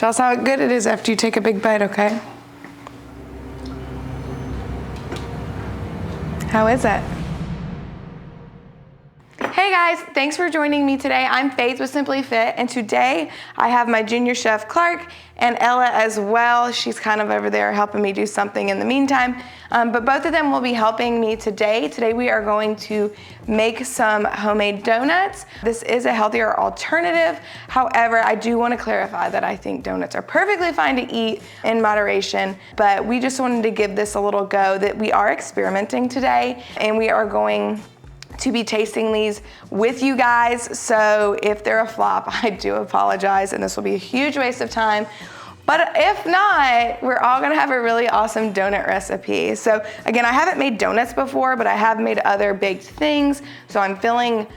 Tell us how good it is after you take a big bite, okay? How is it? Hey guys, thanks for joining me today. I'm Faith with Simply Fit, and today I have my junior chef Clark and Ella as well. She's kind of over there helping me do something in the meantime, but both of them will be helping me today. Today we are going to make some homemade donuts. This is a healthier alternative. However, I do want to clarify that I think donuts are perfectly fine to eat in moderation, but we just wanted to give this a little go that we are experimenting today, and we are going to be tasting these with you guys. So if they're a flop, I do apologize, and this will be a huge waste of time. But if not, we're all gonna have a really awesome donut recipe. So again, I haven't made donuts before, but I have made other baked things. So I'm feeling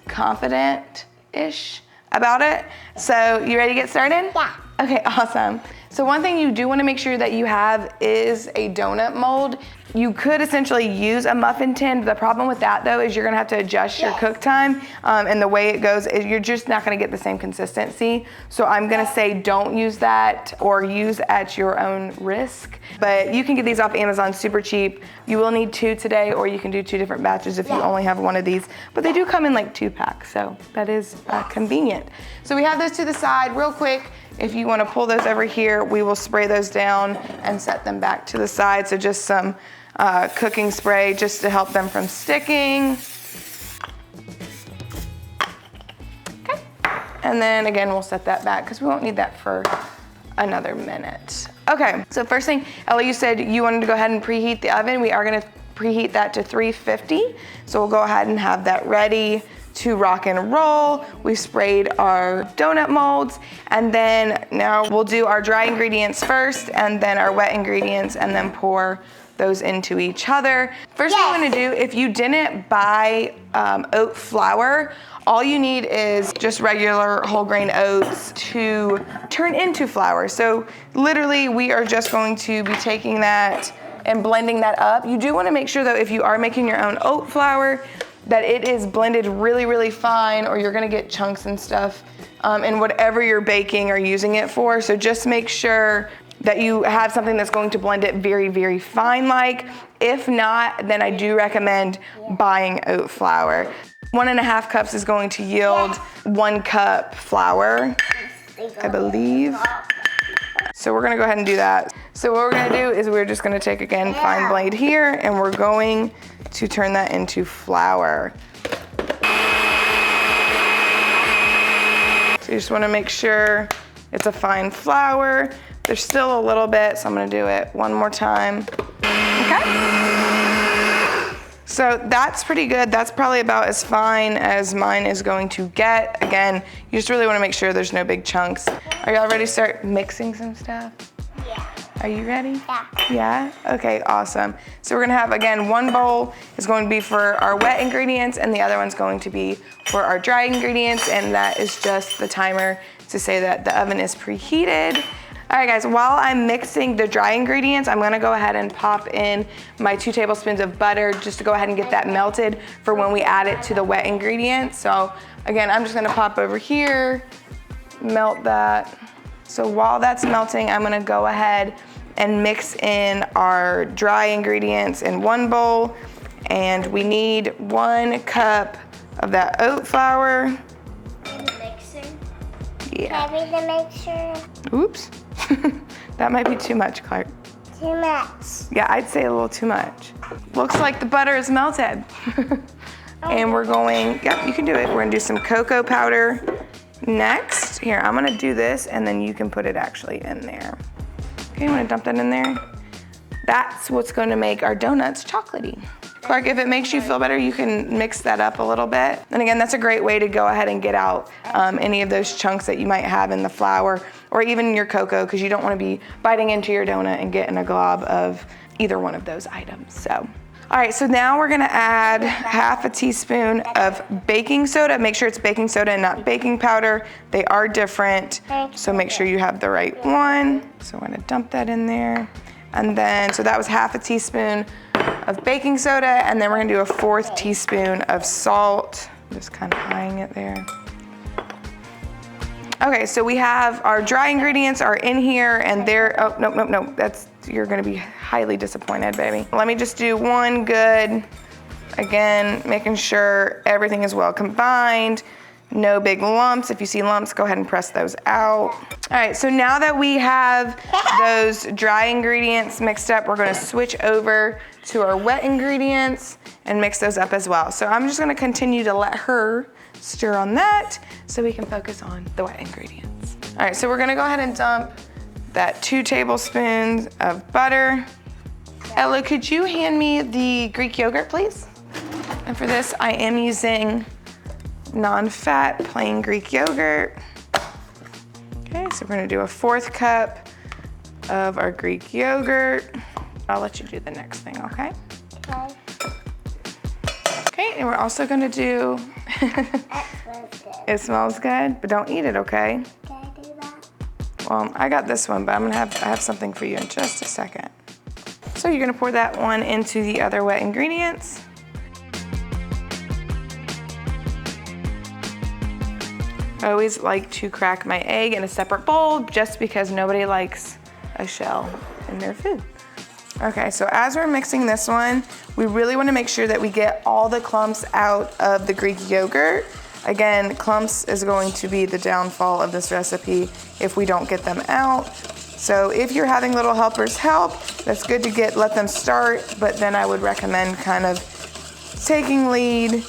confident-ish about it. So you ready to get started? Yeah. Okay, awesome. So one thing you do want to make sure that you have is a donut mold. You could essentially use a muffin tin. The problem with that though is you're gonna have to adjust your cook time, and the way it goes is you're just not gonna get the same consistency. So I'm gonna say don't use that, or use at your own risk. But you can get these off Amazon super cheap. You will need 2 today, or you can do 2 different batches if you only have one of these. But they do come in like 2-pack, so that is convenient. So we have those to the side real quick. If you want to pull those over here, we will spray those down and set them back to the side. So just some cooking spray just to help them from sticking. Okay. And then again, we'll set that back because we won't need that for another minute. Okay, so first thing, Ella, you said you wanted to go ahead and preheat the oven. We are gonna preheat that to 350. So we'll go ahead and have that ready to rock and roll. We've sprayed our donut molds, and then now we'll do our dry ingredients first, and then our wet ingredients, and then pour those into each other. First thing you wanna do, if you didn't buy oat flour, all you need is just regular whole grain oats to turn into flour. So literally we are just going to be taking that and blending that up. You do wanna make sure though, if you are making your own oat flour, that it is blended really, really fine, or you're gonna get chunks and stuff in whatever you're baking or using it for. So just make sure that you have something that's going to blend it very, very fine like. If not, then I do recommend buying oat flour. 1.5 cups is going to yield 1 cup flour, I believe. So we're gonna go ahead and do that. So what we're gonna do is we're just gonna take, again, fine blade here, and we're going to turn that into flour. So you just wanna make sure it's a fine flour. There's still a little bit, so I'm gonna do it one more time. Okay? So that's pretty good. That's probably about as fine as mine is going to get. Again, you just really wanna make sure there's no big chunks. Are y'all ready to start mixing some stuff? Yeah. Are you ready? Yeah. Yeah? Okay, awesome. So we're gonna have, again, one bowl is going to be for our wet ingredients, and the other one's going to be for our dry ingredients, and that is just the timer to say that the oven is preheated. All right, guys, while I'm mixing the dry ingredients, I'm gonna go ahead and pop in my 2 tablespoons of butter just to go ahead and get that melted for when we add it to the wet ingredients. So again, I'm just gonna pop over here, melt that. So while that's melting, I'm gonna go ahead and mix in our dry ingredients in one bowl. And we need 1 cup of that oat flour. Mixing? Yeah. Maybe to make sure. Oops. That might be too much, Clark. Too much. Yeah, I'd say a little too much. Looks like the butter is melted. And we're going, yep, you can do it. We're gonna do some cocoa powder next. Here, I'm gonna do this, and then you can put it actually in there. Okay, you wanna dump that in there? That's what's gonna make our donuts chocolatey. Clark, if it makes you feel better, you can mix that up a little bit. And again, that's a great way to go ahead and get out any of those chunks that you might have in the flour, or even in your cocoa, because you don't wanna be biting into your donut and getting a glob of either one of those items. So, all right, so now we're gonna add 1/2 teaspoon of baking soda. Make sure it's baking soda and not baking powder. They are different, so make sure you have the right one. So we're gonna dump that in there. And then, so that was 1/2 teaspoon of baking soda, and then we're gonna do a 1/4 teaspoon of salt. Just kind of eyeing it there. Okay, so we have our dry ingredients are in here and they're, oh, no. You're gonna be highly disappointed, baby. Let me just do one good, again, making sure everything is well combined. No big lumps. If you see lumps, go ahead and press those out. All right, so now that we have those dry ingredients mixed up, we're gonna switch over to our wet ingredients and mix those up as well. So I'm just gonna continue to let her stir on that so we can focus on the wet ingredients. All right, so we're gonna go ahead and dump that 2 tablespoons of butter. Ella, could you hand me the Greek yogurt, please? And for this, I am using non-fat plain Greek yogurt. Okay, so we're gonna do a 1/4 cup of our Greek yogurt. I'll let you do the next thing, okay? Okay. Okay, and we're also gonna do, That smells good. it smells good, but don't eat it, okay? Can I do that? Well, I got this one, but I have something for you in just a second. So you're gonna pour that one into the other wet ingredients. I always like to crack my egg in a separate bowl just because nobody likes a shell in their food. Okay, so as we're mixing this one, we really wanna make sure that we get all the clumps out of the Greek yogurt. Again, clumps is going to be the downfall of this recipe if we don't get them out. So if you're having little helpers help, that's good to let them start, but then I would recommend kind of taking lead.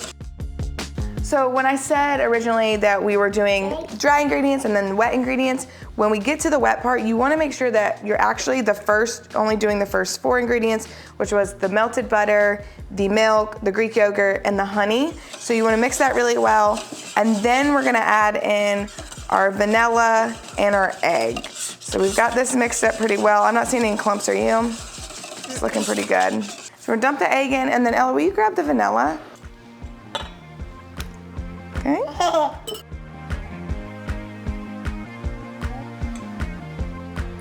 So when I said originally that we were doing dry ingredients and then wet ingredients, when we get to the wet part, you wanna make sure that you're actually only doing the first 4 ingredients, which was the melted butter, the milk, the Greek yogurt, and the honey. So you wanna mix that really well. And then we're gonna add in our vanilla and our egg. So we've got this mixed up pretty well. I'm not seeing any clumps, are you? It's looking pretty good. So we're gonna dump the egg in, and then Ella, will you grab the vanilla? Okay.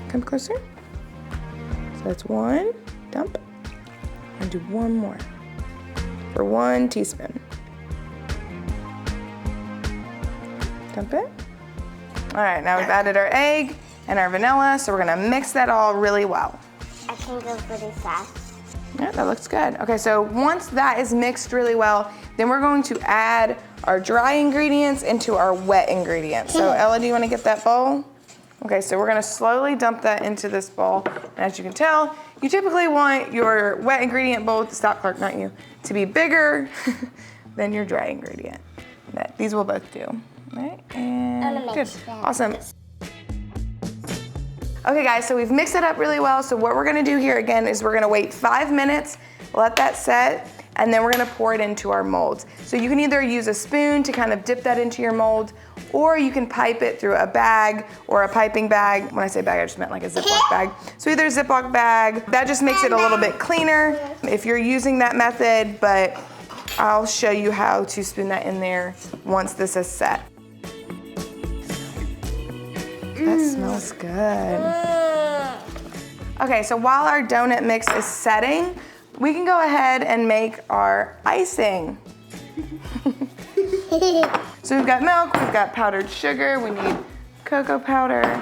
Come closer. So that's 1 dump. And do 1 more for 1 teaspoon. Dump it. All right, now we've added our egg and our vanilla, so we're gonna mix that all really well. I can go pretty fast. Yeah, that looks good. Okay, so once that is mixed really well, then we're going to add our dry ingredients into our wet ingredients. So Ella, do you wanna get that bowl? Okay, so we're gonna slowly dump that into this bowl. And as you can tell, you typically want your wet ingredient bowl, stop Clark, not you, to be bigger than your dry ingredient. These will both do. All right, and good, awesome. Okay guys, so we've mixed it up really well. So what we're gonna do here again is we're gonna wait 5 minutes, let that set, and then we're gonna pour it into our molds. So you can either use a spoon to kind of dip that into your mold, or you can pipe it through a bag or a piping bag. When I say bag, I just meant like a Ziploc bag. So either a Ziploc bag, that just makes it a little bit cleaner if you're using that method, but I'll show you how to spoon that in there once this is set. That smells good. Okay, so while our donut mix is setting, we can go ahead and make our icing. So we've got milk, we've got powdered sugar, we need cocoa powder.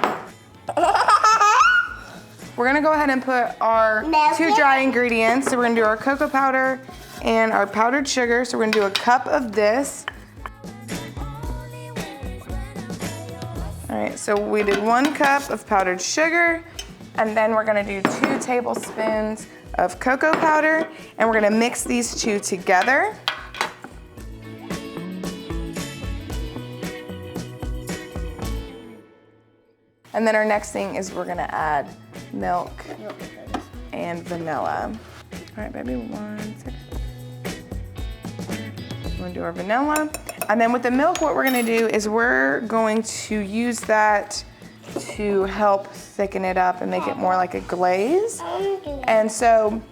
We're gonna go ahead and put our 2 dry ingredients. So we're gonna do our cocoa powder and our powdered sugar. So we're gonna do a cup of this. All right, so we did 1 cup of powdered sugar, and then we're gonna do 2 tablespoons of cocoa powder, and we're gonna mix these 2 together. And then our next thing is we're gonna add milk and vanilla. All right, baby, 1 second. We're gonna do our vanilla. And then with the milk, what we're gonna do is we're going to use that to help thicken it up and make it more like a glaze. And so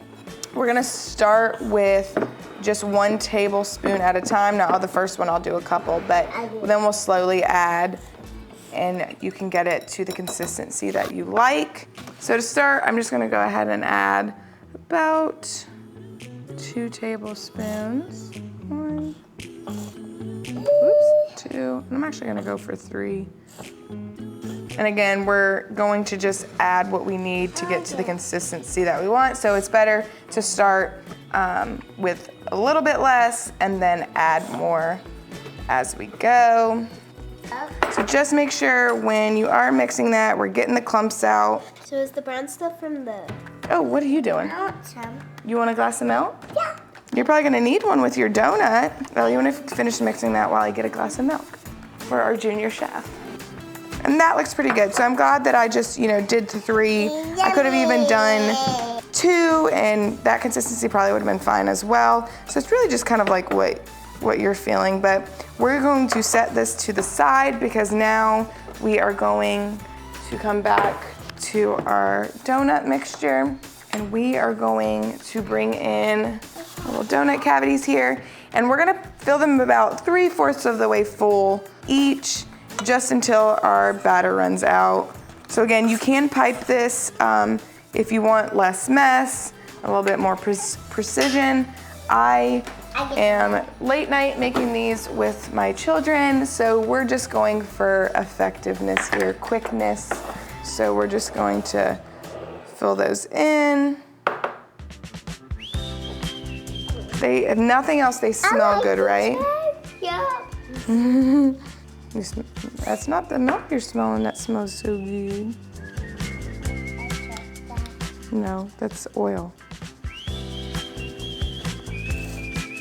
we're gonna start with just 1 tablespoon at a time. Now the first one I'll do a couple, but then we'll slowly add, and you can get it to the consistency that you like. So to start, I'm just gonna go ahead and add about 2 tablespoons. 1, oops, 2, and I'm actually gonna go for 3 And again, we're going to just add what we need to get to the consistency that we want. So it's better to start with a little bit less and then add more as we go. So just make sure when you are mixing that, we're getting the clumps out. So is the brown stuff from the... Oh, what are you doing? I want some. You want a glass of milk? Yeah. You're probably gonna need one with your donut. Well, you wanna finish mixing that while I get a glass of milk for our junior chef. And that looks pretty good. So I'm glad that I just, did 3. I could have even done 2, and that consistency probably would have been fine as well. So it's really just kind of like what you're feeling. But we're going to set this to the side because now we are going to come back to our donut mixture, and we are going to bring in little donut cavities here, and we're gonna fill them about 3/4 of the way full each, just until our batter runs out. So again, you can pipe this if you want less mess, a little bit more precision. I am late night making these with my children, so we're just going for effectiveness here, quickness. So we're just going to fill those in. If nothing else, they smell good, right? Yeah. That's not the milk you're smelling that smells so good. No, that's oil.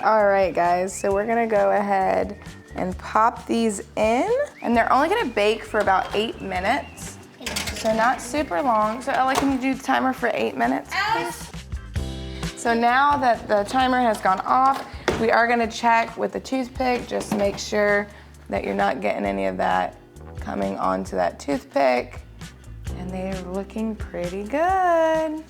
All right, guys, so we're gonna go ahead and pop these in, and they're only gonna bake for about 8 minutes, so not super long. So Ella, can you do the timer for 8 minutes, please? So now that the timer has gone off, we are gonna check with the toothpick just to make sure that you're not getting any of that coming onto that toothpick. And they're looking pretty good.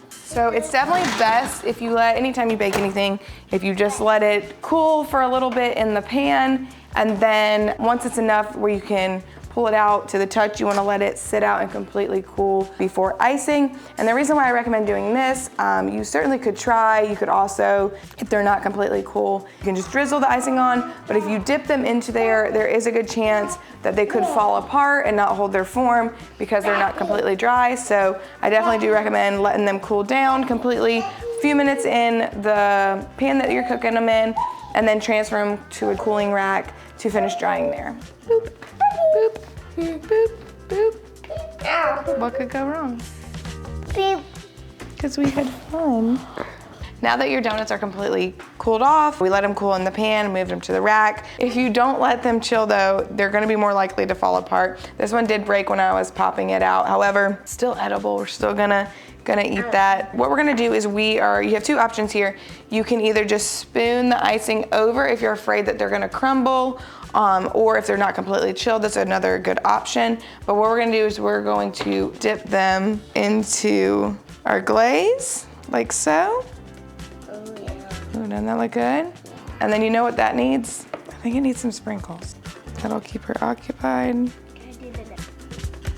So it's definitely best if you anytime you bake anything, if you just let it cool for a little bit in the pan, and then once it's enough where you can pull it out to the touch, you wanna let it sit out and completely cool before icing. And the reason why I recommend doing this, you certainly could try, you could also, if they're not completely cool, you can just drizzle the icing on, but if you dip them into there is a good chance that they could fall apart and not hold their form because they're not completely dry. So I definitely do recommend letting them cool down completely, a few minutes in the pan that you're cooking them in, and then transfer them to a cooling rack to finish drying there. Boop. Boop, boop, boop. Ow. What could go wrong? Beep. Because we had fun. Now that your donuts are completely cooled off, we let them cool in the pan, moved them to the rack. If you don't let them chill though, they're gonna be more likely to fall apart. This one did break when I was popping it out. However, still edible, we're still gonna eat that. What we're gonna do is you have 2 options here. You can either just spoon the icing over if you're afraid that they're gonna crumble, or if they're not completely chilled, that's another good option. But what we're gonna do is we're going to dip them into our glaze, like so. Oh, yeah. Ooh, doesn't that look good? And then you know what that needs? I think it needs some sprinkles. That'll keep her occupied. Can I do the next?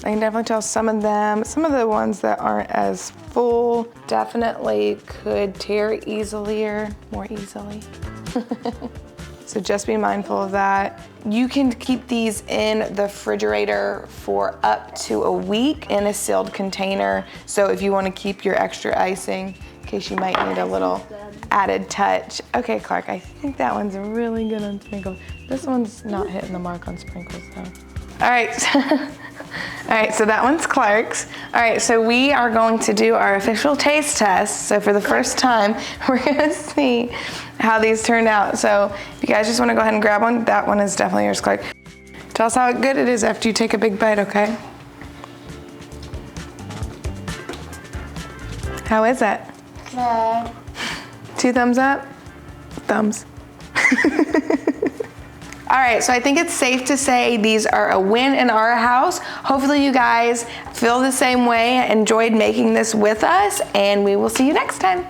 I can definitely tell some of the ones that aren't as full definitely could tear more easily. So just be mindful of that. You can keep these in the refrigerator for up to a week in a sealed container. So if you want to keep your extra icing, in case you might need a little added touch. Okay, Clark, I think that one's really good on sprinkles. This one's not hitting the mark on sprinkles though. All right. All right, so that one's Clark's. All right, so we are going to do our official taste test. So for the first time, we're gonna see how these turned out. So if you guys just wanna go ahead and grab one, that one is definitely yours, Clark. Tell us how good it is after you take a big bite, okay? How is it? Good. 2 thumbs up? Thumbs. All right, so I think it's safe to say these are a win in our house. Hopefully you guys feel the same way, enjoyed making this with us, and we will see you next time.